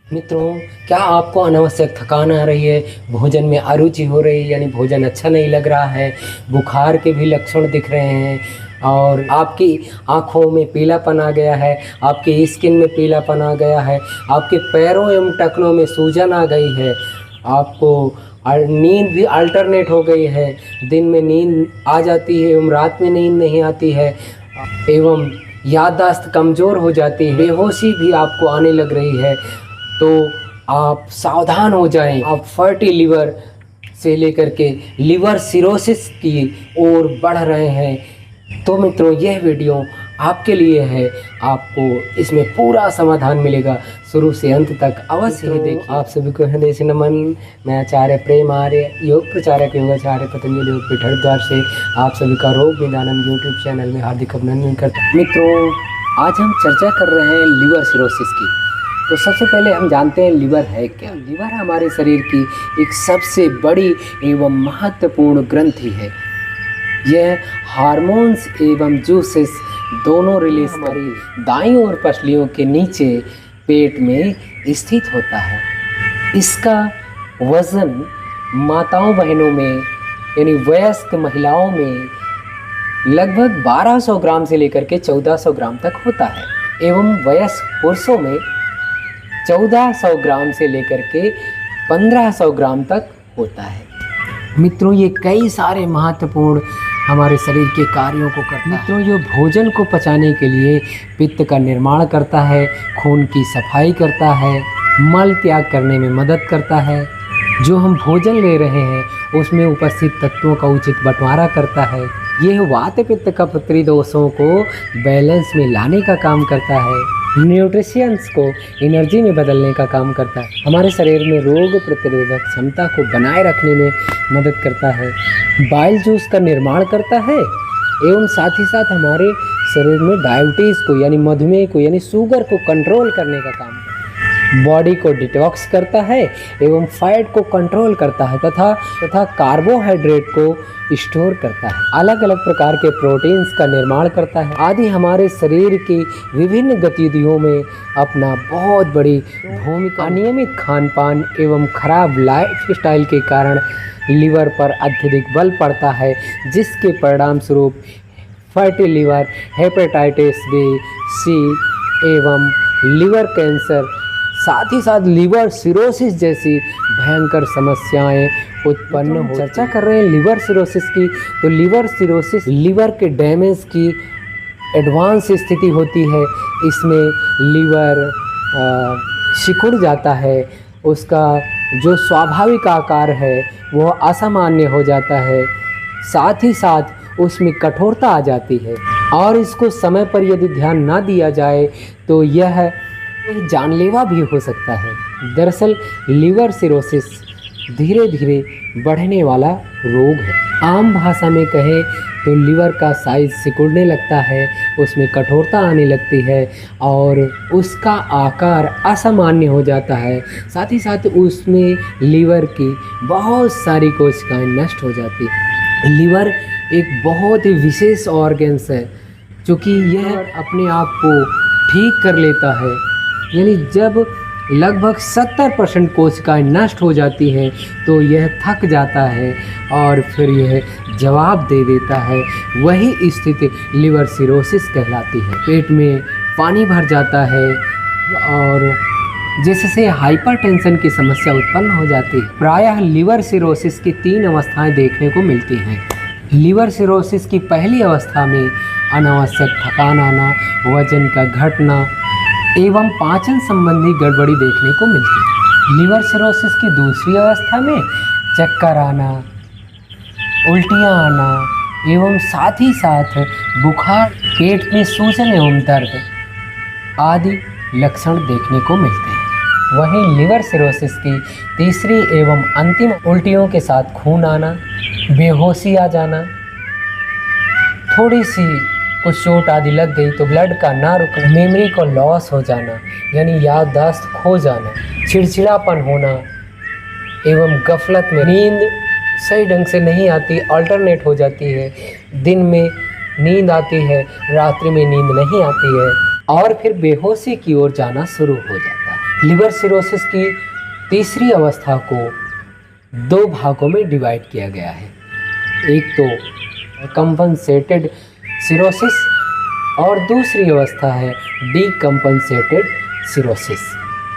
मित्रों, क्या आपको अनावश्यक थकान आ रही है, भोजन में अरुचि हो रही है, यानी भोजन अच्छा नहीं लग रहा है, बुखार के भी लक्षण दिख रहे हैं और आपकी आँखों में पीलापन आ गया है, आपकी स्किन में पीलापन आ गया है, आपके पैरों एवं टखनों में सूजन आ गई है, आपको नींद भी अल्टरनेट हो गई है, दिन में नींद आ जाती है एवं रात में नींद नहीं आती है, एवं याददाश्त कमज़ोर हो जाती है, बेहोशी भी आपको आने लग रही है, तो आप सावधान हो जाएं। आप फैटी लीवर से लेकर के लीवर सिरोसिस की ओर बढ़ रहे हैं। तो मित्रों, यह वीडियो आपके लिए है, आपको इसमें पूरा समाधान मिलेगा, शुरू से अंत तक अवश्य ही देखिए। आप सभी को हृदय से नमन। मैं आचार्य प्रेम आर्य, योग प्रचारक योगाचार्य पतंजलि योगपीठ हरिद्वार से आप सभी का रोग निदानम यूट्यूब चैनल में हार्दिक अभिनंदन करता हूँ। मित्रों, आज हम चर्चा कर रहे हैं लीवर सिरोसिस की। तो सबसे पहले हम जानते हैं लीवर है क्या। लीवर हमारे शरीर की एक सबसे बड़ी एवं महत्वपूर्ण ग्रंथि है। यह हार्मोन्स एवं जूसेस दोनों रिलीज हमारी दाईं ओर पसलियों के नीचे पेट में स्थित होता है। इसका वजन माताओं बहनों में यानी वयस्क महिलाओं में लगभग 1200 ग्राम से लेकर के 1400 ग्राम तक होता है एवं वयस्क पुरुषों में 1400 ग्राम से लेकर के 1500 ग्राम तक होता है। मित्रों, ये कई सारे महत्वपूर्ण हमारे शरीर के कार्यों को करता है। मित्रों, जो भोजन को पचाने के लिए पित्त का निर्माण करता है, खून की सफाई करता है, मल त्याग करने में मदद करता है, जो हम भोजन ले रहे हैं उसमें उपस्थित तत्वों का उचित बंटवारा करता है, यह वात पित्त कफ त्रिदोषों को बैलेंस में लाने का काम करता है, न्यूट्रिशंस को एनर्जी में बदलने का काम करता है, हमारे शरीर में रोग प्रतिरोधक क्षमता को बनाए रखने में मदद करता है, बाइल जूस का निर्माण करता है एवं साथ ही साथ हमारे शरीर में डायबिटीज़ को यानी मधुमेह को यानी शुगर को कंट्रोल करने का काम करता है, बॉडी को डिटॉक्स करता है एवं फैट को कंट्रोल करता है तथा कार्बोहाइड्रेट को स्टोर करता है, अलग अलग प्रकार के प्रोटीन्स का निर्माण करता है आदि हमारे शरीर की विभिन्न गतिविधियों में अपना बहुत बड़ी भूमिका। अनियमित खान पान एवं खराब लाइफ स्टाइल के कारण लीवर पर अत्यधिक बल पड़ता है, जिसके परिणाम स्वरूप फैटी लीवर, हेपेटाइटिस बी, सी एवं लीवर कैंसर, साथ ही साथ लीवर सिरोसिस जैसी भयंकर समस्याएं उत्पन्न हो। चर्चा कर रहे हैं लीवर सिरोसिस की, तो लीवर सिरोसिस लीवर के डैमेज की एडवांस स्थिति होती है। इसमें लीवर सिकुड़ जाता है, उसका जो स्वाभाविक आकार है वह असामान्य हो जाता है, साथ ही साथ उसमें कठोरता आ जाती है और इसको समय पर यदि ध्यान ना दिया जाए तो यह जानलेवा भी हो सकता है। दरअसल लीवर सिरोसिस धीरे धीरे बढ़ने वाला रोग है। आम भाषा में कहें तो लीवर का साइज सिकुड़ने लगता है, उसमें कठोरता आने लगती है और उसका आकार असामान्य हो जाता है, साथ ही साथ उसमें लीवर की बहुत सारी कोशिकाएं नष्ट हो जाती हैं। लीवर एक बहुत ही विशेष ऑर्गन्स है, क्योंकि यह अपने आप को ठीक कर लेता है, यानी जब लगभग 70% कोशिकाएं नष्ट हो जाती हैं तो यह थक जाता है और फिर यह जवाब दे देता है। वही स्थिति लीवर सिरोसिस कहलाती है। पेट में पानी भर जाता है और जिससे हाइपरटेंशन की समस्या उत्पन्न हो जाती है। प्रायः लीवर सिरोसिस की 3 अवस्थाएं देखने को मिलती हैं। लीवर सिरोसिस की पहली अवस्था में अनावश्यक थकान आना, वजन का घटना एवं पाचन संबंधी गड़बड़ी देखने को मिलती है। लीवर सिरोसिस की दूसरी अवस्था में चक्कर आना, उल्टियाँ आना एवं साथ ही साथ बुखार, पेट में सूजन एवं दर्द आदि लक्षण देखने को मिलते हैं। वहीं लीवर सिरोसिस की तीसरी एवं अंतिम उल्टियों के साथ खून आना, बेहोशी आ जाना, थोड़ी सी कुछ चोट आदि लग गई तो ब्लड का ना रुकना, मेमोरी को लॉस हो जाना यानी याददाश्त खो जाना, चिड़चिड़ापन होना एवं गफलत में नींद सही ढंग से नहीं आती, अल्टरनेट हो जाती है, दिन में नींद आती है, रात्रि में नींद नहीं आती है और फिर बेहोशी की ओर जाना शुरू हो जाता है। लिवर सिरोसिस की तीसरी अवस्था को 2 भागों में डिवाइड किया गया है। एक तो कंपनसेटेड सिरोसिस और दूसरी अवस्था है डीकम्पनसेटेड सिरोसिस।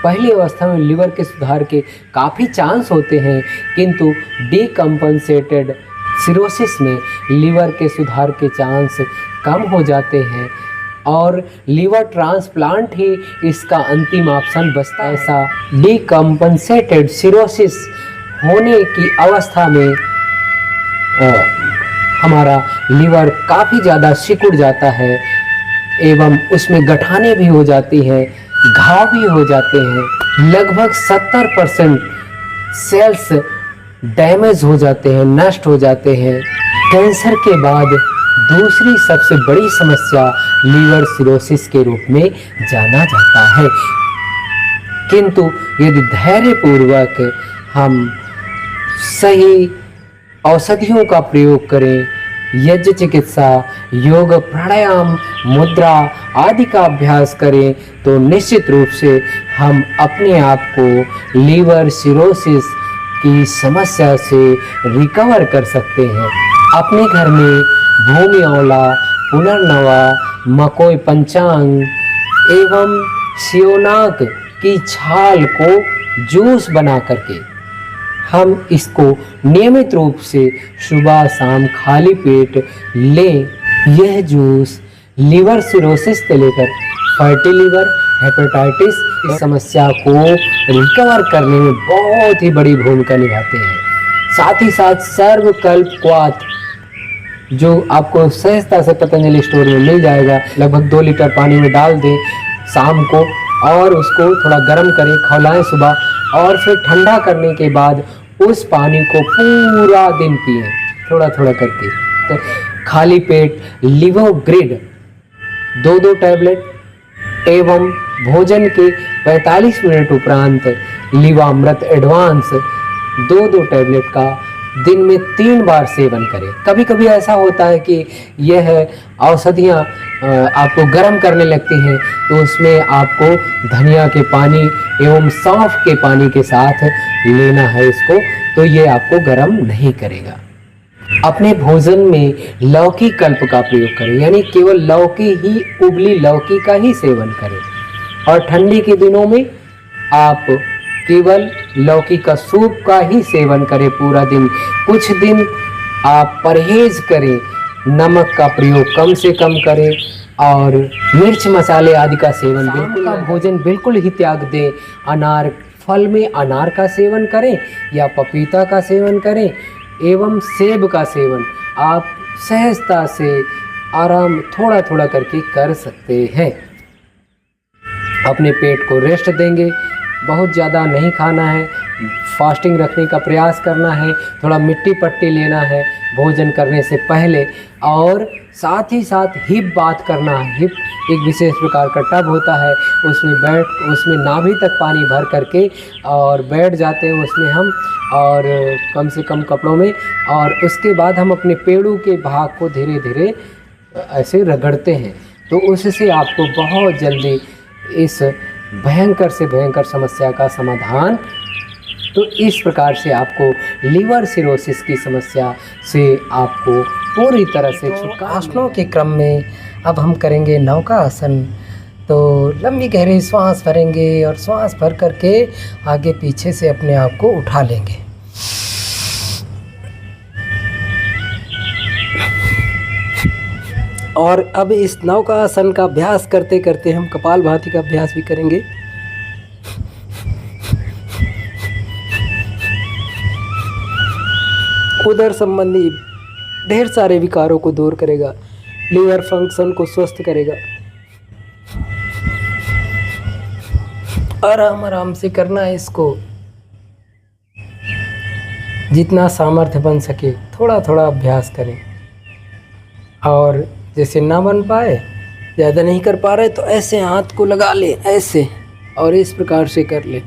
पहली अवस्था में लिवर के सुधार के काफ़ी चांस होते हैं, किंतु डीकम्पनसेटेड सिरोसिस में लिवर के सुधार के चांस कम हो जाते हैं और लिवर ट्रांसप्लांट ही इसका अंतिम ऑप्शन बचता है। ऐसा डीकम्पनसेटेड सिरोसिस होने की अवस्था में हमारा लिवर काफ़ी ज़्यादा सिकुड़ जाता है एवं उसमें गठाने भी हो जाती हैं, घाव भी हो जाते हैं। लगभग 70% सेल्स डैमेज हो जाते हैं, नष्ट हो जाते हैं। कैंसर के बाद दूसरी सबसे बड़ी समस्या लीवर सिरोसिस के रूप में जाना जाता है, किंतु यदि धैर्यपूर्वक हम सही औषधियों का प्रयोग करें, यज्ञ चिकित्सा, योग, प्राणायाम, मुद्रा आदि का अभ्यास करें तो निश्चित रूप से हम अपने आप को लीवर सिरोसिस की समस्या से रिकवर कर सकते हैं। अपने घर में भूमि आंवला, पुनर्नवा, मकोई पंचांग एवं सियोनाक की छाल को जूस बना करके हम इसको नियमित रूप से सुबह शाम खाली पेट लें। यह जूस लीवर सिरोसिस से लेकर फैटी लीवर, हेपेटाइटिस की समस्या को रिकवर करने में बहुत ही बड़ी भूमिका निभाते हैं। साथ ही साथ सर्वकल्पवात जो आपको सहजता से पतंजलि स्टोर में मिल जाएगा, लगभग 2 लीटर पानी में डाल दें शाम को और उसको थोड़ा गर्म करें, खौलाएं सुबह और फिर ठंडा करने के बाद उस पानी को पूरा दिन पिएं थोड़ा थोड़ा करके। तो खाली पेट लिवोग्रिड 2-2 टैबलेट एवं भोजन के 45 मिनट उपरांत लिवामृत एडवांस 2-2 टैबलेट का दिन में 3 बार सेवन करें। कभी कभी ऐसा होता है कि यह औषधियाँ आपको गर्म करने लगती हैं, तो उसमें आपको धनिया के पानी एवं सौंफ के पानी के साथ लेना है इसको, तो ये आपको गर्म नहीं करेगा। अपने भोजन में लौकी कल्प का प्रयोग करें, यानी केवल लौकी ही, उबली लौकी का ही सेवन करें। और ठंडी के दिनों में आप केवल लौकी का सूप का ही सेवन करें पूरा दिन। कुछ दिन आप परहेज करें, नमक का प्रयोग कम से कम करें और मिर्च मसाले आदि का सेवन बिल्कुल का भोजन बिल्कुल ही त्याग दें। अनार, फल में अनार का सेवन करें या पपीता का सेवन करें एवं सेब का सेवन आप सहजता से आराम थोड़ा थोड़ा करके कर सकते हैं। अपने पेट को रेस्ट देंगे, बहुत ज़्यादा नहीं खाना है, फास्टिंग रखने का प्रयास करना है, थोड़ा मिट्टी पट्टी लेना है भोजन करने से पहले, और साथ ही साथ हिप बात करना है। हिप एक विशेष प्रकार का टब होता है, उसमें नाभि तक पानी भर करके और बैठ जाते हैं उसमें हम, और कम से कम कपड़ों में, और उसके बाद हम अपने पेड़ों के भाग को धीरे धीरे ऐसे रगड़ते हैं, तो उससे आपको बहुत जल्दी इस भयंकर से भयंकर समस्या का समाधान, तो इस प्रकार से आपको लीवर सिरोसिस की समस्या से आपको पूरी तरह से छुटकारा। आसनों के क्रम में अब हम करेंगे नौका आसन। तो लंबी गहरी श्वास भरेंगे और श्वास भर करके आगे पीछे से अपने आप को उठा लेंगे। और अब इस नौका आसन का अभ्यास करते करते हम कपालभाति का अभ्यास भी करेंगे। उदर संबंधी ढेर सारे विकारों को दूर करेगा, लीवर फंक्शन को स्वस्थ करेगा। आराम आराम से करना है इसको, जितना सामर्थ्य बन सके थोड़ा थोड़ा अभ्यास करें। और जैसे ना बन पाए, ज़्यादा नहीं कर पा रहे, तो ऐसे हाथ को लगा ले ऐसे, और इस प्रकार से कर ले।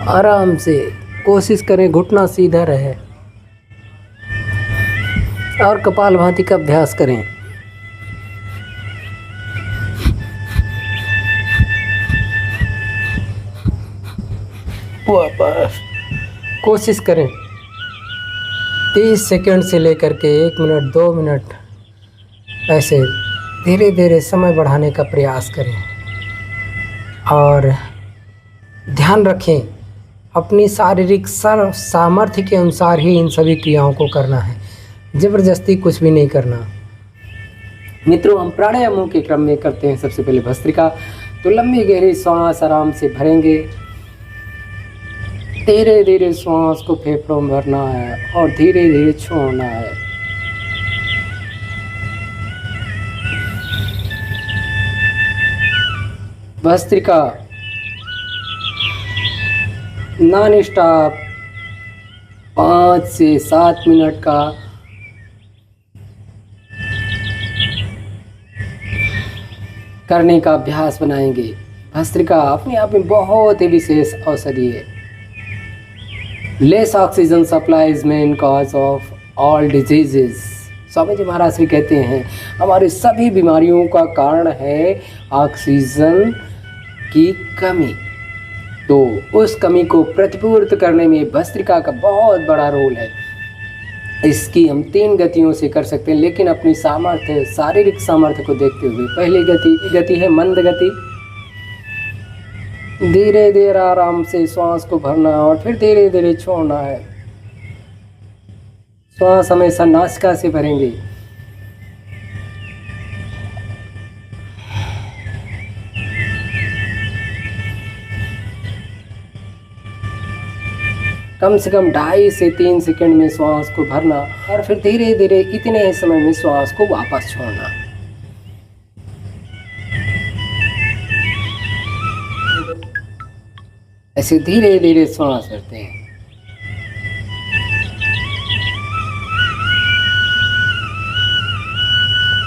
आराम से कोशिश करें घुटना सीधा रहे और कपालभाति का अभ्यास करें। वापस कोशिश करें 30 सेकंड से लेकर के 1 मिनट 2 मिनट ऐसे धीरे धीरे समय बढ़ाने का प्रयास करें। और ध्यान रखें अपनी शारीरिक सामर्थ्य के अनुसार ही इन सभी क्रियाओं को करना है, ज़बरदस्ती कुछ भी नहीं करना। मित्रों, हम प्राणायामों के क्रम में करते हैं सबसे पहले भस्त्रिका। तो लंबी गहरी सांस आराम से भरेंगे, धीरे धीरे सांस को फेफड़ों में भरना है और धीरे धीरे छोड़ना है। भस्त्रिका नॉन स्टॉप 5 से 7 मिनट का करने का अभ्यास बनाएंगे। भस्त्रिका अपने आप में बहुत ही विशेष औषधि है। Less oxygen supply is main cause of all diseases. Swami ji Maharaj Shri कहते हैं हमारे सभी बीमारियों का कारण है ऑक्सीजन की कमी। तो उस कमी को प्रतिपूर्ति करने में भस्त्रिका का बहुत बड़ा रोल है। इसकी हम 3 गतियों से कर सकते हैं, लेकिन अपनी सामर्थ्य शारीरिक सामर्थ्य को देखते हुए पहली गति है मंद गति। धीरे धीरे आराम से श्वास को भरना और फिर धीरे धीरे छोड़ना है। श्वास हमेशा नासिका से भरेंगे। कम से कम 2.5 से 3 सेकंड में श्वास को भरना और फिर धीरे धीरे इतने ही समय में श्वास को वापस छोड़ना। ऐसे धीरे धीरे श्वास भरते हैं।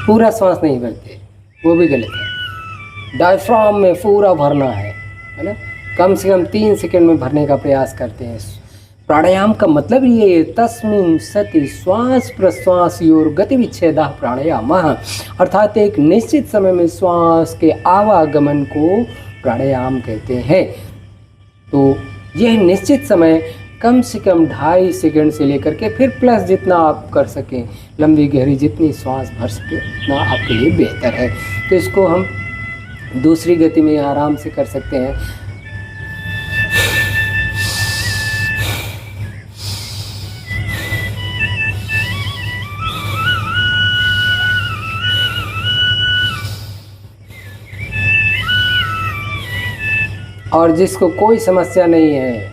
पूरा श्वास नहीं भरते, वो भी गलत है। डायफ्राम में पूरा भरना है ना। कम से कम 3 सेकंड में भरने का प्रयास करते हैं। प्राणायाम का मतलब ये है तस्मिन् सति श्वास प्रश्वासयोर गति विच्छेदः प्राणायामः, अर्थात एक निश्चित समय में श्वास के आवागमन को प्राणायाम कहते हैं। तो यह निश्चित समय कम से कम 2.5 सेकंड से लेकर के फिर प्लस जितना आप कर सकें, लंबी गहरी जितनी श्वास भर सके उतना आपके लिए बेहतर है। तो इसको हम दूसरी गति में आराम से कर सकते हैं। और जिसको कोई समस्या नहीं है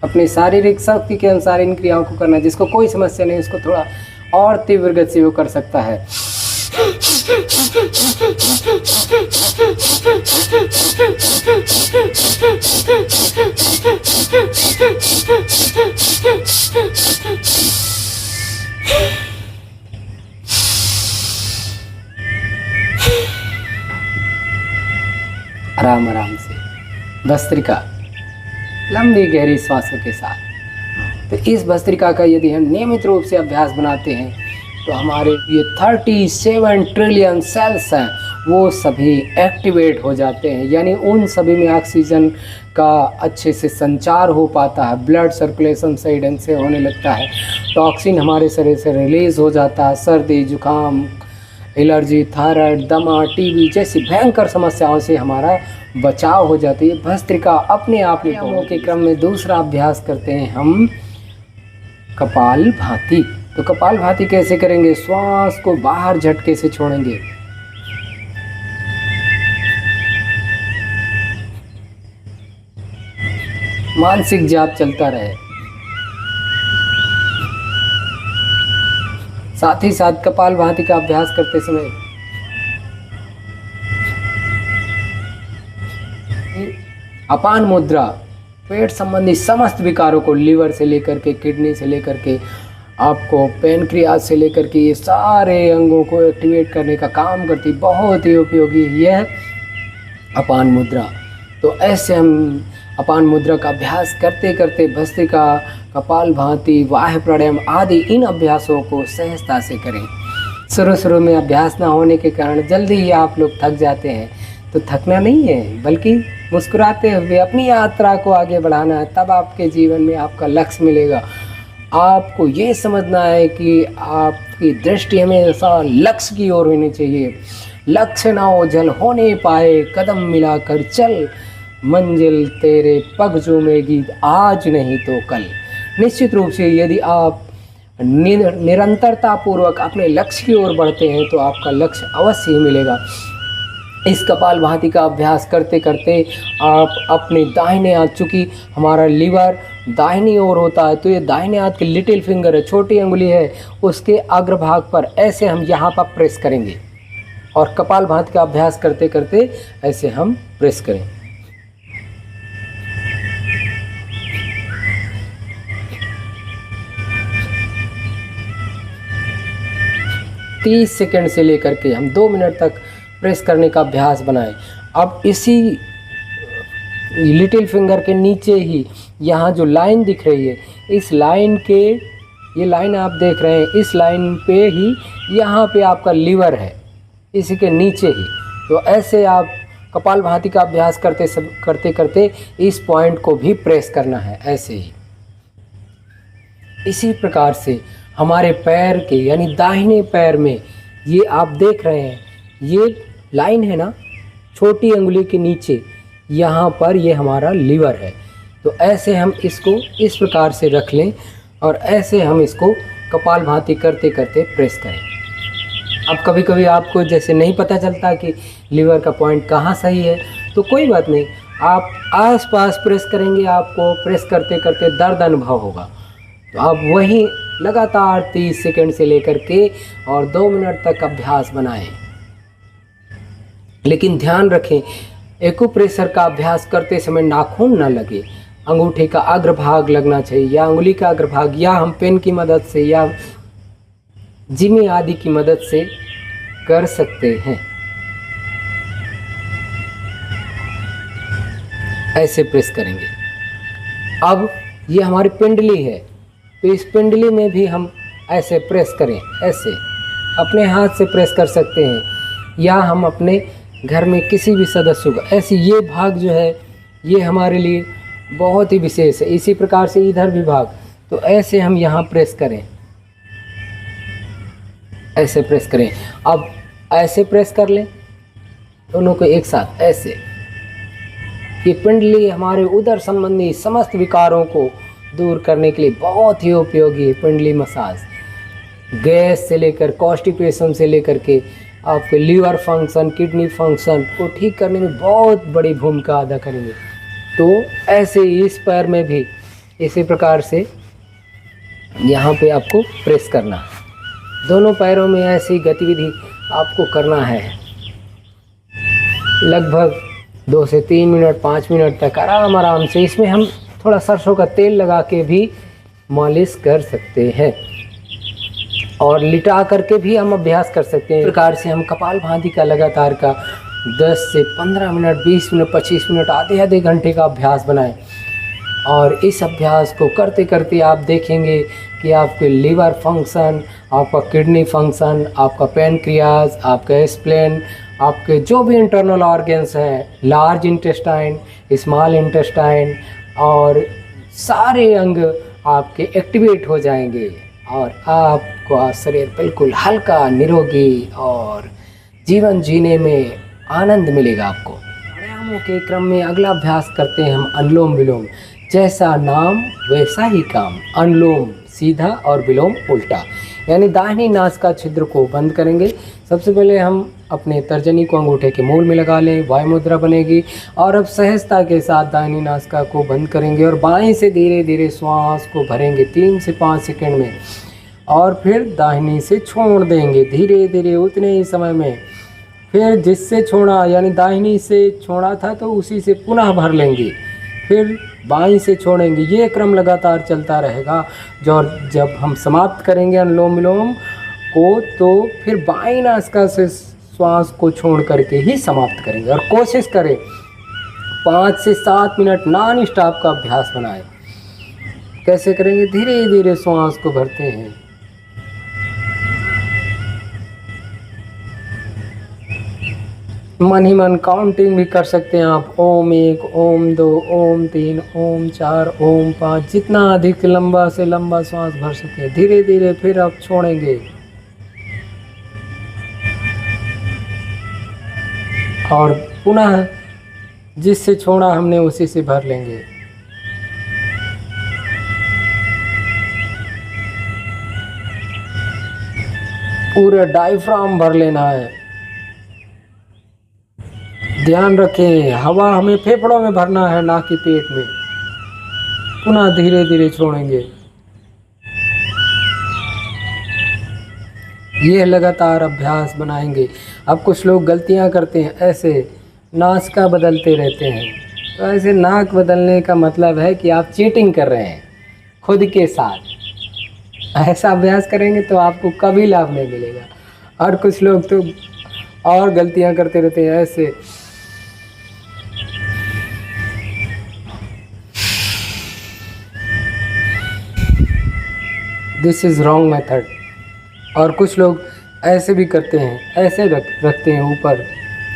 अपनी शारीरिक शक्ति के अनुसार इन क्रियाओं को करना, जिसको कोई समस्या नहीं उसको थोड़ा और तीव्र गति से वो कर सकता है। आराम आराम से भस्त्रिका लंबी गहरी श्वासों के साथ। तो इस भस्त्रिका का यदि हम नियमित रूप से अभ्यास बनाते हैं तो हमारे ये 37 ट्रिलियन सेल्स हैं वो सभी एक्टिवेट हो जाते हैं, यानी उन सभी में ऑक्सीजन का अच्छे से संचार हो पाता है, ब्लड सर्कुलेशन सही ढंग से होने लगता है, टॉक्सिन हमारे शरीर से रिलीज हो जाता है। सर्दी जुकाम एलर्जी थायराइड दमा टीबी जैसी भयंकर समस्याओं से हमारा बचाव हो जाती है। भस्त्रिका अपने आप में के क्रम में दूसरा अभ्यास करते हैं हम कपाल भाती। तो कपाल भाती कैसे करेंगे? श्वास को बाहर झटके से छोड़ेंगे, मानसिक जाप चलता रहे, साथ ही साथ कपाल भाती का अभ्यास करते समय अपान मुद्रा पेट संबंधी समस्त विकारों को, लीवर से लेकर के किडनी से लेकर के आपको पैनक्रियास से लेकर के ये सारे अंगों को एक्टिवेट करने का काम करती, बहुत ही उपयोगी यह अपान मुद्रा। तो ऐसे हम अपान मुद्रा का अभ्यास करते करते भस्त्रिका कपाल भाती वाह्य प्राणायाम आदि इन अभ्यासों को सहजता से करें। शुरू में अभ्यास ना होने के कारण जल्दी ही आप लोग थक जाते हैं, तो थकना नहीं है बल्कि मुस्कुराते हुए अपनी यात्रा को आगे बढ़ाना है, तब आपके जीवन में आपका लक्ष्य मिलेगा। आपको ये समझना है कि आपकी दृष्टि हमेशा लक्ष्य की ओर होनी चाहिए। लक्ष्य ना हो जल हो नहीं पाए, कदम मिलाकर चल, मंजिल तेरे पग चूमेगी आज नहीं तो कल। निश्चित रूप से यदि आप निरंतरता पूर्वक अपने लक्ष्य की ओर बढ़ते हैं तो आपका लक्ष्य अवश्य ही मिलेगा। इस कपालभाति का अभ्यास करते करते आप अपने दाहिने हाथ, चूँकि हमारा लीवर दाहिनी ओर होता है तो ये दाहिने हाथ की लिटिल फिंगर है, छोटी अंगुली है, उसके अग्रभाग पर ऐसे हम यहाँ पर प्रेस करेंगे और कपालभाति का अभ्यास करते करते ऐसे हम प्रेस करें। तीस सेकंड से लेकर के हम 2 मिनट तक प्रेस करने का अभ्यास बनाएं। अब इसी लिटिल फिंगर के नीचे ही यहाँ जो लाइन दिख रही है, इस लाइन के, ये लाइन आप देख रहे हैं, इस लाइन पे ही यहाँ पे आपका लीवर है, इसी के नीचे ही। तो ऐसे आप कपालभाति का अभ्यास करते करते इस पॉइंट को भी प्रेस करना है, ऐसे ही। इसी प्रकार से हमारे पैर के यानी दाहिने पैर में, ये आप देख रहे हैं, ये लाइन है ना, छोटी अंगुली के नीचे यहाँ पर ये हमारा लीवर है। तो ऐसे हम इसको इस प्रकार से रख लें और ऐसे हम इसको कपालभाति करते करते प्रेस करें। अब कभी कभी आपको जैसे नहीं पता चलता कि लीवर का पॉइंट कहाँ सही है, तो कोई बात नहीं, आप आसपास प्रेस करेंगे, आपको प्रेस करते करते दर्द अनुभव होगा। तो आप वहीं लगातार 30 सेकंड से लेकर के और 2 मिनट तक अभ्यास बनाएं। लेकिन ध्यान रखें, एक्यूप्रेशर का अभ्यास करते समय नाखून ना लगे, अंगूठे का अग्रभाग लगना चाहिए या अंगुली का अग्रभाग, या हम पेन की मदद से या जिमी आदि की मदद से कर सकते हैं। ऐसे प्रेस करेंगे। अब ये हमारी पिंडली है, तो इस पिंडली में भी हम ऐसे प्रेस करें, ऐसे अपने हाथ से प्रेस कर सकते हैं या हम अपने घर में किसी भी सदस्य को ऐसे, ये भाग जो है ये हमारे लिए बहुत ही विशेष है। इसी प्रकार से इधर भी भाग, तो ऐसे हम यहाँ प्रेस करें, ऐसे प्रेस करें। अब ऐसे प्रेस कर लें दोनों को एक साथ, ऐसे। ये पिंडली हमारे उदर संबंधी समस्त विकारों को दूर करने के लिए बहुत ही उपयोगी है। पिंडली मसाज गैस से लेकर, कॉन्स्टिपेशन से लेकर के आपके लीवर फंक्शन, किडनी फंक्शन को ठीक करने में बहुत बड़ी भूमिका अदा करेंगे। तो ऐसे इस पैर में भी इसी प्रकार से यहाँ पे आपको प्रेस करना है। दोनों पैरों में ऐसी गतिविधि आपको करना है, लगभग 2 से 3 मिनट 5 मिनट तक आराम आराम से। इसमें हम थोड़ा सरसों का तेल लगा के भी मालिश कर सकते हैं और लिटा करके भी हम अभ्यास कर सकते हैं। इस प्रकार से हम कपालभाति का लगातार का 10 से 15 मिनट, 20 मिनट, 25 मिनट, आधे घंटे का अभ्यास बनाएं। और इस अभ्यास को करते करते आप देखेंगे कि आपके लीवर फंक्शन, आपका किडनी फंक्शन, आपका पैनक्रियाज, आपका स्प्लेन, आपके जो भी इंटरनल ऑर्गन्स हैं, लार्ज इंटेस्टाइन, स्मॉल इंटेस्टाइन और सारे अंग आपके एक्टिवेट हो जाएंगे और आपका शरीर बिल्कुल हल्का, निरोगी और जीवन जीने में आनंद मिलेगा आपको। प्राणायामों के क्रम में अगला अभ्यास करते हैं हम अनुलोम विलोम। जैसा नाम वैसा ही काम, अनुलोम सीधा और विलोम उल्टा, यानी दाहिनी नासिका छिद्र को बंद करेंगे। सबसे पहले हम अपने तर्जनी को अंगूठे के मूल में लगा लें, वायु मुद्रा बनेगी। और अब सहजता के साथ दाहिनी नासिका को बंद करेंगे और बाएं से धीरे धीरे श्वास को भरेंगे 3 से 5 सेकंड में और फिर दाहिनी से छोड़ देंगे धीरे धीरे उतने ही समय में। फिर जिससे छोड़ा यानी दाहिनी से छोड़ा था तो उसी से पुनः भर लेंगे, फिर बाईं से छोड़ेंगे। ये क्रम लगातार चलता रहेगा। जब हम समाप्त करेंगे अनुलोम विलोम को तो फिर बाईं नासिका से श्वास को छोड़ करके ही समाप्त करेंगे। और कोशिश करें 5 से 7 मिनट नॉन स्टॉप का अभ्यास बनाएं। कैसे करेंगे? धीरे धीरे श्वास को भरते हैं, मन ही मन काउंटिंग भी कर सकते हैं आप। ओम 1, ओम 2, ओम 3, ओम 4, ओम 5, जितना अधिक लंबा से लंबा श्वास भर सके। धीरे धीरे फिर आप छोड़ेंगे और पुनः जिससे छोड़ा हमने उसी से भर लेंगे। पूरा डायफ्राम भर लेना है। ध्यान रखें, हवा हमें फेफड़ों में भरना है, ना कि पेट में। पुनः धीरे धीरे छोड़ेंगे। ये लगातार अभ्यास बनाएंगे। अब कुछ लोग गलतियां करते हैं, ऐसे नासिका बदलते रहते हैं। तो ऐसे नाक बदलने का मतलब है कि आप चीटिंग कर रहे हैं खुद के साथ। ऐसा अभ्यास करेंगे तो आपको कभी लाभ नहीं मिलेगा। और कुछ लोग तो और गलतियां करते रहते हैं, ऐसे दिस इज़ रॉन्ग मेथड। और कुछ लोग ऐसे भी करते हैं, ऐसे रखते हैं ऊपर।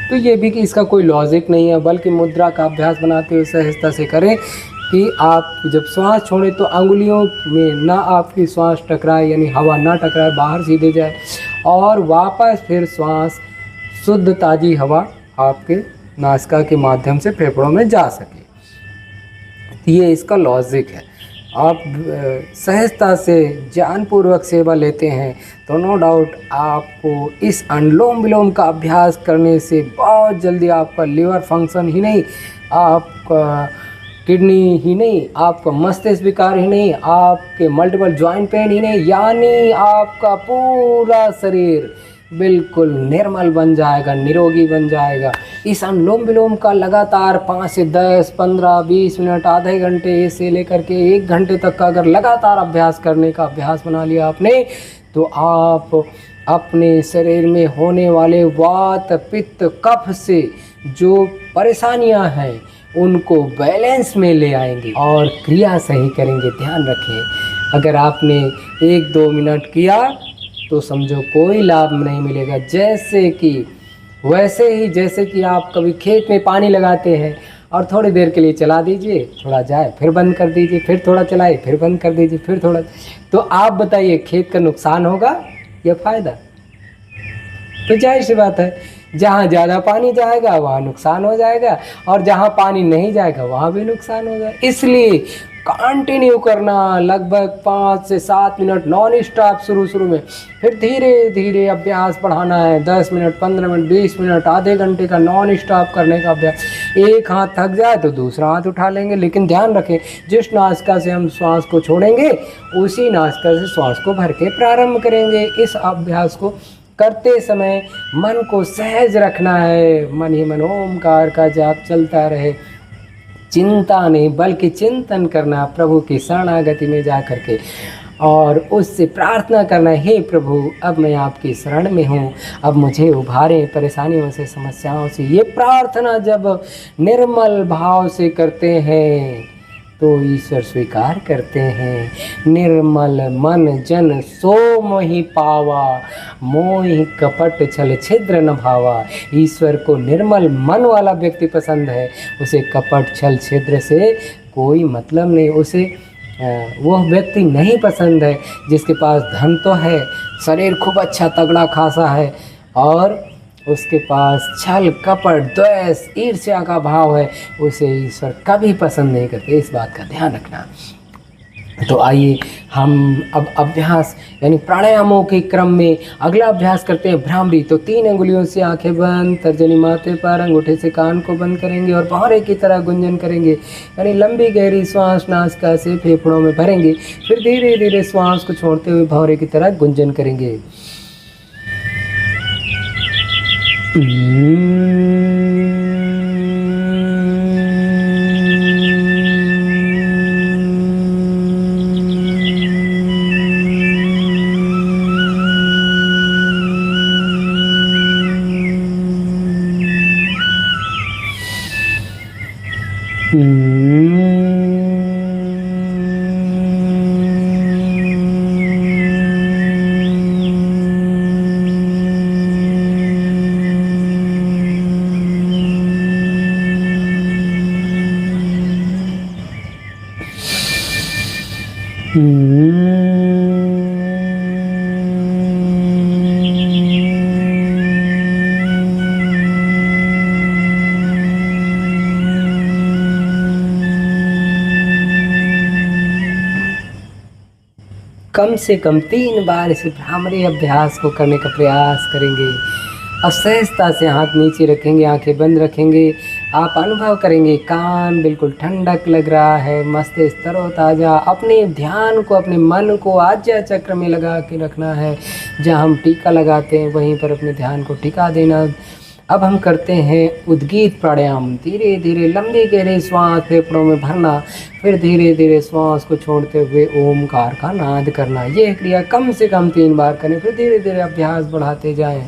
तो ये भी कि इसका कोई लॉजिक नहीं है, बल्कि मुद्रा का अभ्यास बनाते हुए सहजता से करें कि आप जब श्वास छोड़ें तो अंगुलियों में ना आपकी श्वास टकराए, यानी हवा ना टकराए, बाहर सीधे जाए, और वापस फिर श्वास शुद्ध ताज़ी हवा आपके नासिका के माध्यम से फेफड़ों में जा सके। ये इसका लॉजिक है। आप सहजता से ज्ञानपूर्वक सेवा लेते हैं तो नो डाउट आपको इस अनुलोम विलोम का अभ्यास करने से बहुत जल्दी आपका लिवर फंक्शन ही नहीं, आपका किडनी ही नहीं, आपका मस्तिष्क विकार ही नहीं, आपके मल्टीपल जॉइंट पेन ही नहीं, यानी आपका पूरा शरीर बिल्कुल निर्मल बन जाएगा, निरोगी बन जाएगा। इस अनुलोम विलोम का लगातार 5 से 10, 15, 20 मिनट, आधे घंटे से लेकर के 1 घंटे तक का अगर लगातार अभ्यास करने का अभ्यास बना लिया आपने, तो आप अपने शरीर में होने वाले वात पित्त कफ से जो परेशानियां हैं उनको बैलेंस में ले आएंगे और क्रिया सही करेंगे। ध्यान रखें, अगर आपने 1-2 मिनट किया तो समझो कोई लाभ नहीं मिलेगा। जैसे कि आप कभी खेत में पानी लगाते हैं और थोड़ी देर के लिए चला दीजिए, थोड़ा जाए, फिर बंद कर दीजिए, फिर थोड़ा चलाए, फिर बंद कर दीजिए, फिर थोड़ा। तो आप बताइए, खेत का नुकसान होगा या फ़ायदा? तो जाहिर सी बात है, जहाँ ज़्यादा पानी जाएगा वहाँ नुकसान हो जाएगा, और जहाँ पानी नहीं जाएगा वहाँ भी नुकसान हो जाएगा। इसलिए कंटिन्यू करना लगभग 5 से 7 मिनट नॉन स्टॉप शुरू में, फिर धीरे धीरे अभ्यास बढ़ाना है। 10 मिनट, 15 मिनट, 20 मिनट, आधे घंटे का नॉन स्टॉप करने का अभ्यास। एक हाथ थक जाए तो दूसरा हाथ उठा लेंगे, लेकिन ध्यान रखें जिस नासिका से हम श्वास को छोड़ेंगे उसी नासिका से श्वास को भर के प्रारंभ करेंगे। इस अभ्यास को करते समय मन को सहज रखना है। मन ही मन ओमकार का जाप चलता रहे, चिंता नहीं बल्कि चिंतन करना प्रभु की शरणागति में जा कर के, और उससे प्रार्थना करना, हे प्रभु अब मैं आपकी शरण में हूँ, अब मुझे उभारें परेशानियों से, समस्याओं से। ये प्रार्थना जब निर्मल भाव से करते हैं तो ईश्वर स्वीकार करते हैं। निर्मल मन जन सो मोहि पावा, मोहि कपट छल छिद्र न भावा। ईश्वर को निर्मल मन वाला व्यक्ति पसंद है, उसे कपट छल छिद्र से कोई मतलब नहीं। उसे वह व्यक्ति नहीं पसंद है जिसके पास धन तो है, शरीर खूब अच्छा तगड़ा खासा है, और उसके पास छल कपट द्वेष ईर्ष्या का भाव है। उसे ईश्वर कभी पसंद नहीं करते, इस बात का ध्यान रखना। तो आइए हम अब अभ्यास यानी प्राणायामों के क्रम में अगला अभ्यास करते हैं भ्रामरी। तो 3 अंगुलियों से आंखें बंद, तर्जनी माथे पर, अंगूठे से कान को बंद करेंगे और भौरे की तरह गुंजन करेंगे, यानी लंबी गहरी श्वास नासिका से फेफड़ों में भरेंगे, फिर धीरे धीरे श्वास को छोड़ते हुए भौरे की तरह गुंजन करेंगे। कम से कम 3 बार इस भ्रामरी अभ्यास को करने का प्रयास करेंगे। अब सहजता से हाथ नीचे रखेंगे, आंखें बंद रखेंगे। आप अनुभव करेंगे कान बिल्कुल ठंडक लग रहा है, मस्तिष्क तरोताज़ा। अपने ध्यान को, अपने मन को आज्ञा चक्र में लगा के रखना है। जहाँ हम टीका लगाते हैं वहीं पर अपने ध्यान को टिका देना। अब हम करते हैं उद्गीत प्राणायाम। धीरे धीरे लंबे गहरे श्वास फेफड़ों में भरना, फिर धीरे धीरे श्वास को छोड़ते हुए ओमकार का नाद करना। यह क्रिया कम से कम 3 बार करें, फिर धीरे धीरे अभ्यास बढ़ाते जाएं।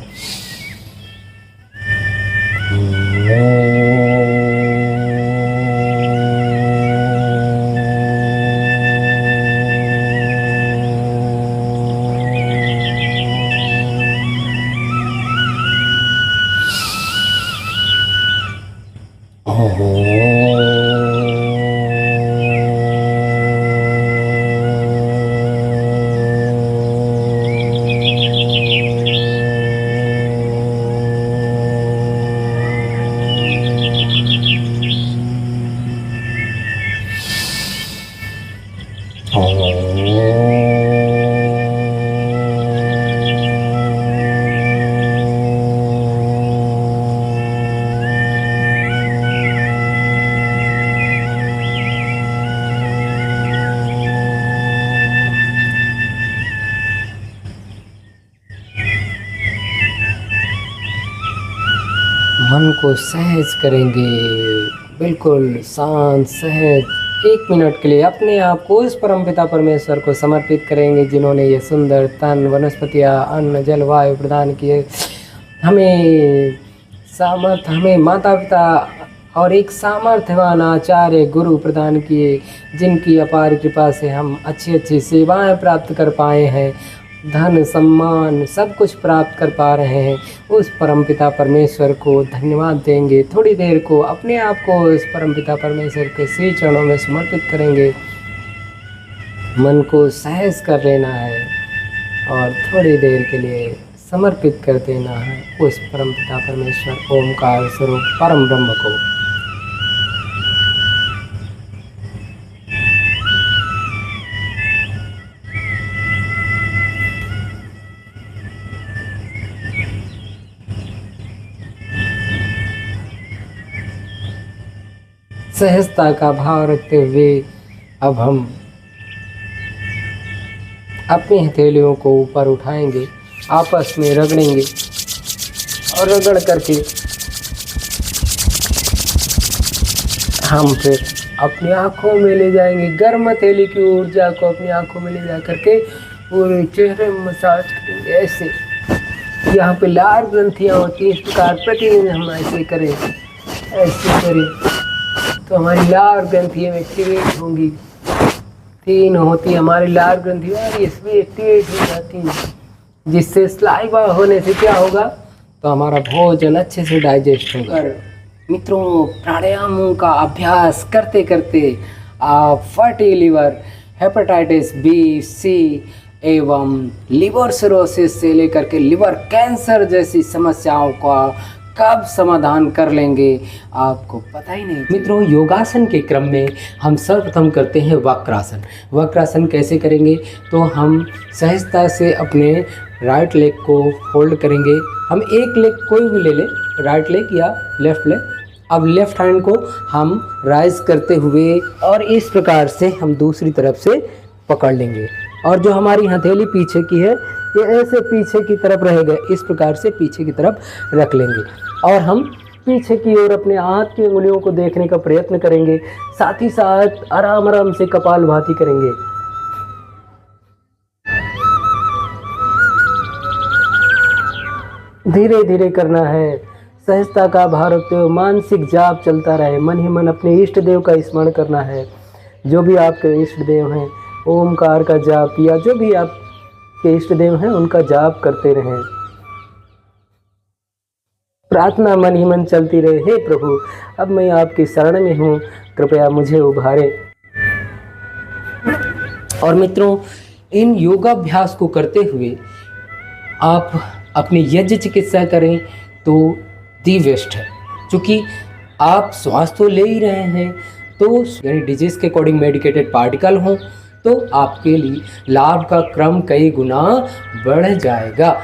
मन को सहज करेंगे, बिल्कुल शांत सहज। 1 मिनट के लिए अपने आप को उस परमपिता परमेश्वर को समर्पित करेंगे जिन्होंने ये सुंदर तन, वनस्पतियाँ, अन्न, जल, वायु प्रदान किए। हमें सामर्थ्य, हमें माता पिता और एक सामर्थ्यवान आचार्य गुरु प्रदान किए, जिनकी अपार कृपा से हम अच्छी अच्छी सेवाएं प्राप्त कर पाए हैं। धन सम्मान सब कुछ प्राप्त कर पा रहे हैं। उस परमपिता परमेश्वर को धन्यवाद देंगे। थोड़ी देर को अपने आप को उस परमपिता परमेश्वर के श्री चरणों में समर्पित करेंगे। मन को सहज कर लेना है और थोड़ी देर के लिए समर्पित कर देना है उस परमपिता परमेश्वर ओमकार स्वरूप परम ब्रह्म को। सहजता का भाव रखते हुए अब हम अपनी हथेलियों को ऊपर उठाएंगे, आपस में रगड़ेंगे और रगड़ करके हम फिर अपनी आँखों में ले जाएंगे। गर्म हथेली की ऊर्जा को अपनी आँखों में ले जा करके पूरे चेहरे में मसाज करेंगे। ऐसे यहाँ पे लाल ग्रंथियाँ होती हैं, इस प्रकार प्रतिदिन हम ऐसे करें, ऐसे करें तो हमारी लाल ग्रंथियाँ एक्टिवेट होंगी। 3 होती हमारी लाल ग्रंथियाँ, इसमें एक्टिवेट हो जाती हैं, जिससे सलाइवा होने से क्या होगा, तो हमारा भोजन अच्छे से डाइजेस्ट होगा। मित्रों, प्राणायामों का अभ्यास करते करते आप फैटी लिवर, हेपेटाइटिस बी, सी एवं लिवर सिरोसिस से लेकर के लिवर कैंसर जैसी समस्याओं का कब समाधान कर लेंगे आपको पता ही नहीं। मित्रों, योगासन के क्रम में हम सर्वप्रथम करते हैं वक्रासन। वक्रासन कैसे करेंगे, तो हम सहजता से अपने राइट लेग को फोल्ड करेंगे। हम एक लेग कोई भी ले लें, राइट लेग या लेफ्ट लेग। अब लेफ्ट हैंड को हम राइज करते हुए और इस प्रकार से हम दूसरी तरफ से पकड़ लेंगे और जो हमारी हथेली पीछे की है ये ऐसे पीछे की तरफ रहेगा, इस प्रकार से पीछे की तरफ रख लेंगे और हम पीछे की ओर अपने हाथ की उंगलियों को देखने का प्रयत्न करेंगे। साथ ही साथ आराम आराम से कपालभाति करेंगे। धीरे धीरे करना है, सहजता का भाव रखते हुए मानसिक जाप चलता रहे। मन ही मन अपने इष्ट देव का स्मरण करना है। जो भी आपके इष्ट देव हैं, ओमकार का जाप या जो भी आपके इष्ट देव हैं उनका जाप करते रहें। प्रार्थना मन ही मन चलती रहे, हे प्रभु अब मैं आपकी शरण में हूँ, कृपया मुझे उभारे। और मित्रों, इन योगाभ्यास को करते हुए आप अपनी यज्ञ चिकित्सा करें तो दी बेस्ट है, क्योंकि आप स्वास्थ्य तो ले ही रहे हैं, तो यानी डिजीज़ के अकॉर्डिंग मेडिकेटेड पार्टिकल हों तो आपके लिए लाभ का क्रम कई गुना बढ़ जाएगा।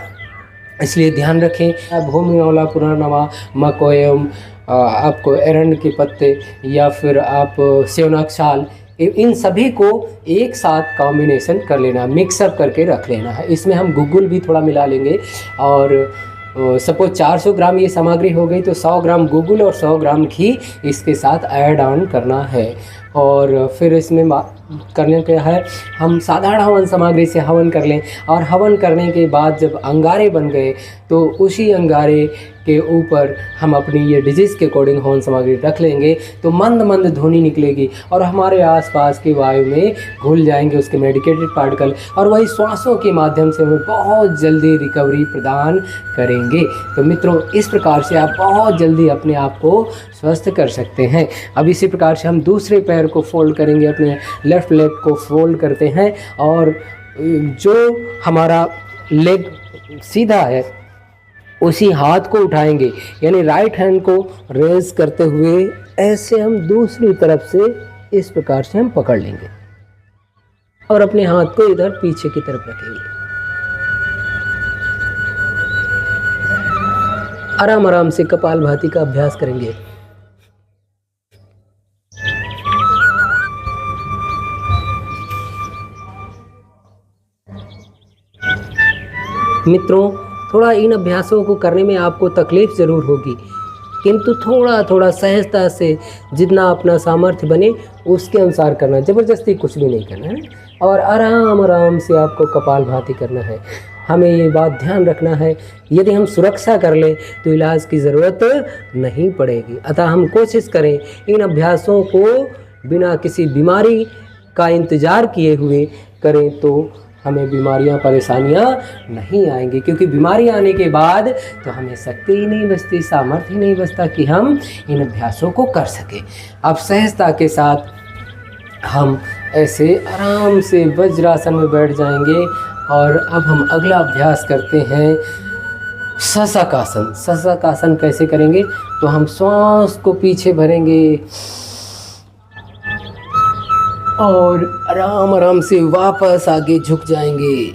इसलिए ध्यान रखें। भूमिओला पुनर्नवा मकोयम, आपको एरंड के पत्ते या फिर आप सेवनाक शाल, इन सभी को एक साथ कॉम्बिनेशन कर लेना, मिक्सअप करके रख लेना है। इसमें हम गुग्गुल भी थोड़ा मिला लेंगे और सपोज 400 ग्राम ये सामग्री हो गई तो 100 ग्राम गुग्गुल और 100 ग्राम घी इसके साथ ऐड ऑन करना है। और फिर इसमें करने क्या है, हम साधारण हवन सामग्री से हवन कर लें और हवन करने के बाद जब अंगारे बन गए तो उसी अंगारे के ऊपर हम अपनी ये डिजीज़ के अकॉर्डिंग हवन सामग्री रख लेंगे तो मंद मंद ध्वनि निकलेगी और हमारे आसपास की वायु में घुल जाएंगे उसके मेडिकेटेड पार्टिकल, और वही श्वासों के माध्यम से हमें बहुत जल्दी रिकवरी प्रदान करेंगे। तो मित्रों, इस प्रकार से आप बहुत जल्दी अपने आप को स्वस्थ कर सकते हैं। अब इसी प्रकार से हम दूसरे पैर को फोल्ड करेंगे, अपने लेफ्ट लेग को फोल्ड करते हैं और जो हमारा लेग सीधा है उसी हाथ को उठाएंगे, यानी राइट हैंड को रेज करते हुए ऐसे हम दूसरी तरफ से इस प्रकार से हम पकड़ लेंगे और अपने हाथ को इधर पीछे की तरफ रखेंगे। आराम आराम से कपालभाति का अभ्यास करेंगे। मित्रों, थोड़ा इन अभ्यासों को करने में आपको तकलीफ ज़रूर होगी, किंतु थोड़ा थोड़ा सहजता से जितना अपना सामर्थ्य बने उसके अनुसार करना, ज़बरदस्ती कुछ भी नहीं करना है और आराम आराम से आपको कपालभाति करना है। हमें ये बात ध्यान रखना है, यदि हम सुरक्षा कर लें तो इलाज की ज़रूरत नहीं पड़ेगी। अतः हम कोशिश करें इन अभ्यासों को बिना किसी बीमारी का इंतज़ार किए हुए करें तो हमें बीमारियां परेशानियां नहीं आएंगी, क्योंकि बीमारी आने के बाद तो हमें शक्ति ही नहीं बचती, सामर्थ्य ही नहीं बचता कि हम इन अभ्यासों को कर सकें। अब सहजता के साथ हम ऐसे आराम से वज्रासन में बैठ जाएंगे और अब हम अगला अभ्यास करते हैं शशकासन। शशकासन कैसे करेंगे, तो हम श्वास को पीछे भरेंगे और आराम आराम से वापस आगे झुक जाएंगे।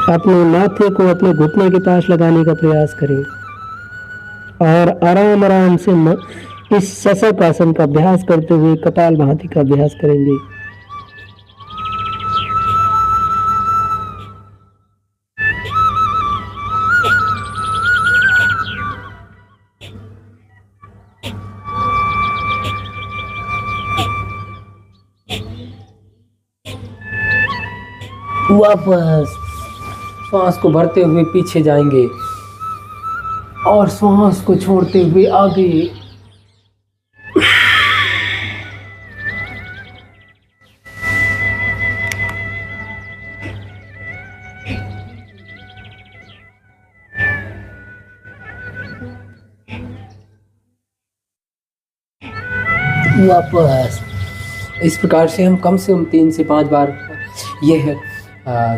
अपने माथे को अपने घुटने के पास लगाने का प्रयास करें और आराम आराम से इस शशकासन का अभ्यास करते हुए कपालभाति का अभ्यास करेंगे। वापस श्वास को भरते हुए पीछे जाएंगे और श्वास को छोड़ते हुए आगे। वापस। इस प्रकार से हम कम से कम 3 से 5 बार यह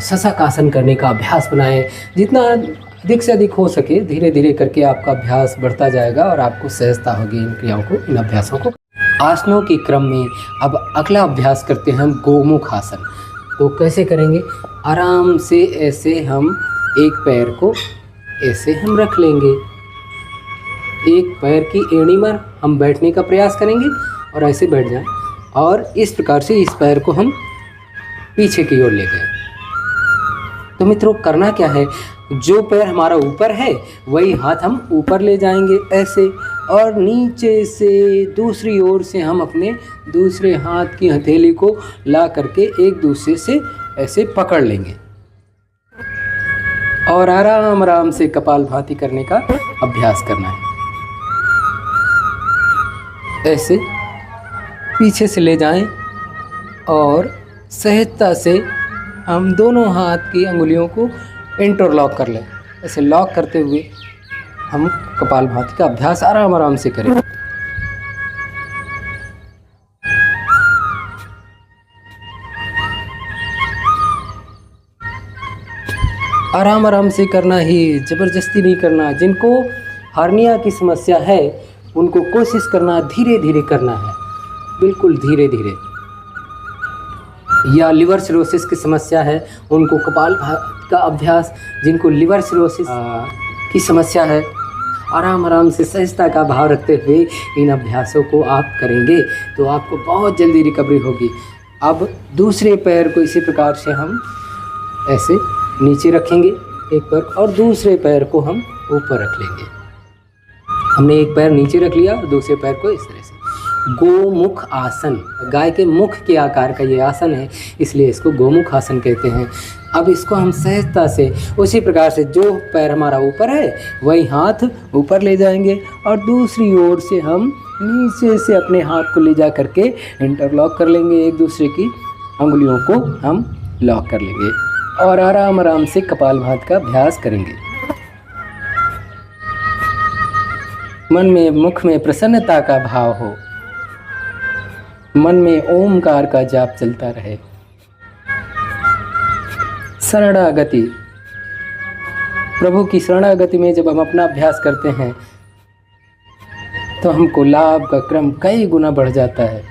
शशकासन करने का अभ्यास बनाएं। जितना अधिक से अधिक हो सके धीरे धीरे करके आपका अभ्यास बढ़ता जाएगा और आपको सहजता होगी इन क्रियाओं को, इन अभ्यासों को। आसनों के क्रम में अब अगला अभ्यास करते हैं हम गोमुख आसन। तो कैसे करेंगे, आराम से ऐसे हम एक पैर को ऐसे हम रख लेंगे, एक पैर की एड़ी पर हम बैठने का प्रयास करेंगे और ऐसे बैठ जाएं और इस प्रकार से इस पैर को हम पीछे की ओर ले गए। तो मित्रों, करना क्या है, जो पैर हमारा ऊपर है वही हाथ हम ऊपर ले जाएंगे ऐसे, और नीचे से दूसरी ओर से हम अपने दूसरे हाथ की हथेली को ला करके एक दूसरे से ऐसे पकड़ लेंगे और आराम आराम से कपालभाति करने का अभ्यास करना है। ऐसे पीछे से ले जाएं और सहजता से हम दोनों हाथ की अंगुलियों को इंटरलॉक कर लें। ऐसे लॉक करते हुए हम कपालभाति का अभ्यास आराम आराम से करें। आराम आराम से करना ही, जबरदस्ती नहीं करना। जिनको हार्निया की समस्या है उनको कोशिश करना धीरे धीरे करना है, बिल्कुल धीरे धीरे। या लिवर सिरोसिस की समस्या है उनको कपालभाति का अभ्यास, जिनको लिवर सिरोसिस की समस्या है, आराम आराम से सहजता का भाव रखते हुए इन अभ्यासों को आप करेंगे तो आपको बहुत जल्दी रिकवरी होगी। अब दूसरे पैर को इसी प्रकार से हम ऐसे नीचे रखेंगे एक पैर, और दूसरे पैर को हम ऊपर रख लेंगे। हमने एक पैर नीचे रख लिया और दूसरे पैर को इस तरह से। गोमुख आसन, गाय के मुख के आकार का ये आसन है, इसलिए इसको गोमुख आसन कहते हैं। अब इसको हम सहजता से उसी प्रकार से जो पैर हमारा ऊपर है वही हाथ ऊपर ले जाएंगे और दूसरी ओर से हम नीचे से अपने हाथ को ले जा करके इंटरलॉक कर लेंगे, एक दूसरे की अंगुलियों को हम लॉक कर लेंगे और आराम आराम से कपालभाति का अभ्यास करेंगे। मन में मुख में प्रसन्नता का भाव हो, मन में ओमकार का जाप चलता रहे। शरणागति, प्रभु की शरणागति में जब हम अपना अभ्यास करते हैं तो हमको लाभ का क्रम कई गुना बढ़ जाता है।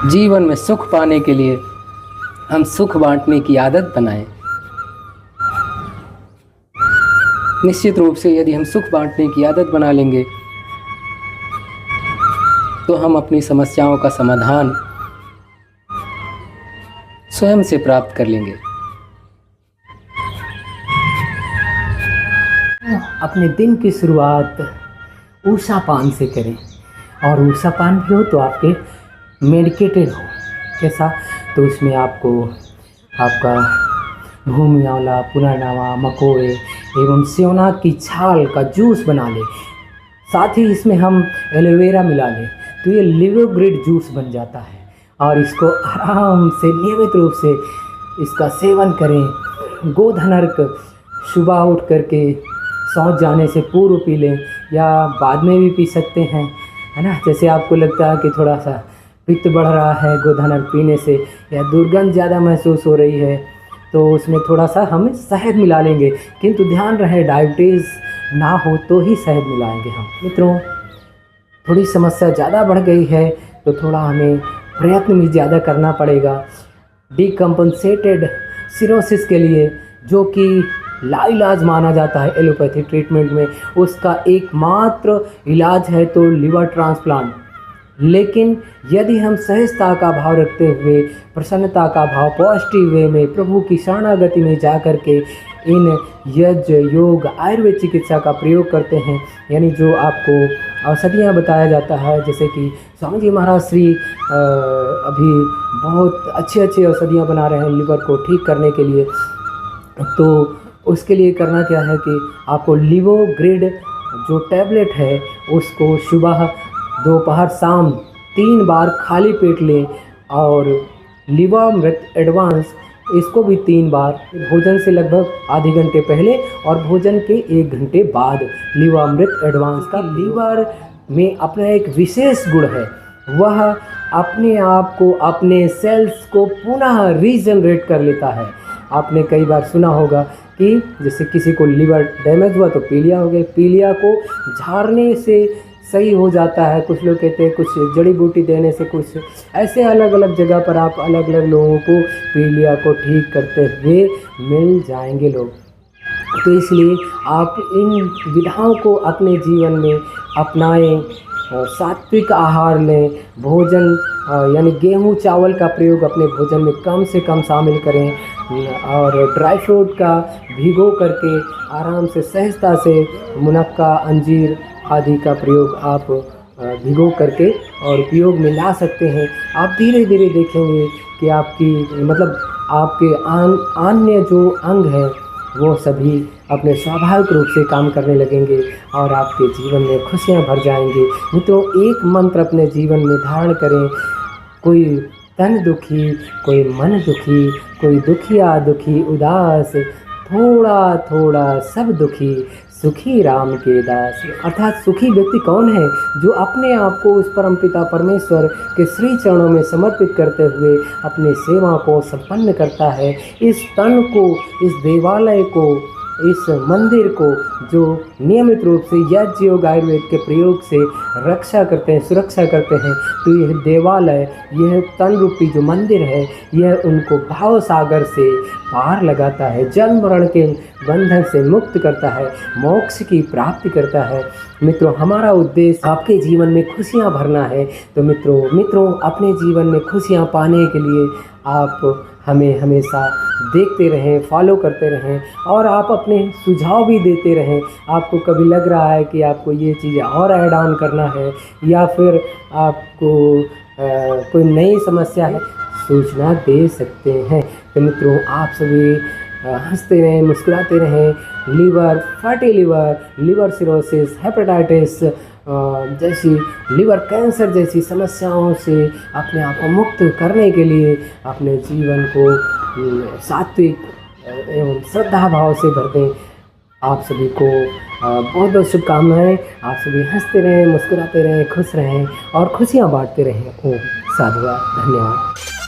जीवन में सुख पाने के लिए हम सुख बांटने की आदत बनाएं। निश्चित रूप से यदि हम सुख बांटने की आदत बना लेंगे तो हम अपनी समस्याओं का समाधान स्वयं से प्राप्त कर लेंगे। अपने दिन की शुरुआत ऊषा पान से करें, और ऊषा पान भी हो तो आपके मेडिकेटेड हो। कैसा? तो उसमें आपको आपका भूमि आंवला, पुनर्नवा, मकोए एवं सेवनाथ की छाल का जूस बना लें। साथ ही इसमें हम एलोवेरा मिला लें तो ये लिवर ग्रिड जूस बन जाता है, और इसको आराम से नियमित रूप से इसका सेवन करें। गोधन अर्क सुबह उठ करके शौच जाने से पूर्व पी लें, या बाद में भी पी सकते हैं, है ना। जैसे आपको लगता है कि थोड़ा सा पित्त बढ़ रहा है गोधन अर्क पीने से, या दुर्गंध ज़्यादा महसूस हो रही है, तो उसमें थोड़ा सा हम शहद मिला लेंगे। किंतु ध्यान रहे डायबिटीज़ ना हो तो ही शहद मिलाएंगे हम। मित्रों, थोड़ी समस्या ज़्यादा बढ़ गई है तो थोड़ा हमें प्रयत्न भी ज़्यादा करना पड़ेगा। डिकम्पनसेटेड सिरोसिस के लिए, जो कि लाइलाज माना जाता है एलोपैथी ट्रीटमेंट में, उसका एकमात्र इलाज है तो लिवर ट्रांसप्लांट। लेकिन यदि हम सहजता का भाव रखते हुए, प्रसन्नता का भाव, पॉजिटिव वे में प्रभु की शरणागति में जा कर के इन यज्ञ योग आयुर्वेद चिकित्सा का प्रयोग करते हैं, यानी जो आपको औषधियाँ बताया जाता है, जैसे कि स्वामी जी महाराज श्री अभी बहुत अच्छी औषधियाँ बना रहे हैं लिवर को ठीक करने के लिए। तो उसके लिए करना क्या है कि आपको लिवोग्रिड जो टैबलेट है उसको सुबह, दोपहर, शाम 3 बार खाली पेट लें, और लिवामृत एडवांस इसको भी 3 बार, भोजन से लगभग आधे घंटे पहले और भोजन के 1 घंटे बाद। लिवामृत एडवांस का लीवर में अपना एक विशेष गुण है, वह अपने आप को, अपने सेल्स को पुनः रीजनरेट कर लेता है। आपने कई बार सुना होगा कि जैसे किसी को लिवर डैमेज हुआ तो पीलिया हो गई, पीलिया को झाड़ने से सही हो जाता है। कुछ लोग कहते हैं कुछ जड़ी बूटी देने से, कुछ ऐसे अलग अलग जगह पर आप अलग अलग लोगों को पीलिया को ठीक करते हुए मिल जाएंगे लोग। तो इसलिए आप इन विधाओं को अपने जीवन में अपनाएं, सात्विक आहार लें, भोजन यानी गेहूं चावल का प्रयोग अपने भोजन में कम से कम शामिल करें, और ड्राई फ्रूट का भिगो करके आराम से सहजता से मुनक्का, अंजीर आदि का प्रयोग आप भिगो करके और उपयोग में ला सकते हैं। आप धीरे धीरे देखेंगे कि आपकी मतलब आपके अन्य जो अंग हैं वो सभी अपने स्वाभाविक रूप से काम करने लगेंगे और आपके जीवन में खुशियां भर जाएंगे। मित्रों, एक मंत्र अपने जीवन में धारण करें। कोई तन दुखी, कोई मन दुखी, कोई दुखिया दुखी उदास, थोड़ा थोड़ा सब दुखी, सुखी राम के दास। अर्थात सुखी व्यक्ति कौन है? जो अपने आप को उस परमपिता परमेश्वर के श्री चरणों में समर्पित करते हुए अपनी सेवा को संपन्न करता है। इस तन को, इस देवालय को इस मंदिर को जो नियमित रूप से यज्ञ योग आयुर्वेद के प्रयोग से रक्षा करते हैं, सुरक्षा करते हैं, तो यह देवालय, यह तन रूपी जो मंदिर है, यह उनको भाव सागर से पार लगाता है, जन्म मरण के बंधन से मुक्त करता है, मोक्ष की प्राप्ति करता है। मित्रों, हमारा उद्देश्य आपके जीवन में खुशियाँ भरना है। तो मित्रों अपने जीवन में खुशियाँ पाने के लिए आप हमें हमेशा देखते रहें, फॉलो करते रहें, और आप अपने सुझाव भी देते रहें। आपको कभी लग रहा है कि आपको ये चीज़ें और ऐड ऑन करना है, या फिर आपको कोई नई समस्या है, सूचना दे सकते हैं। तो मित्रों, आप सभी हंसते रहें, मुस्कुराते रहें। Liver, fatty liver, liver cirrhosis, hepatitis जैसी, लिवर कैंसर जैसी समस्याओं से अपने आप को मुक्त करने के लिए अपने जीवन को सात्विक एवं श्रद्धा भाव से भर दें। आप सभी को बहुत बहुत शुभकामनाएं। आप सभी हंसते रहें, मुस्कुराते रहें, खुश रहें और खुशियाँ बांटते रहें। ओम साधुवाद, धन्यवाद।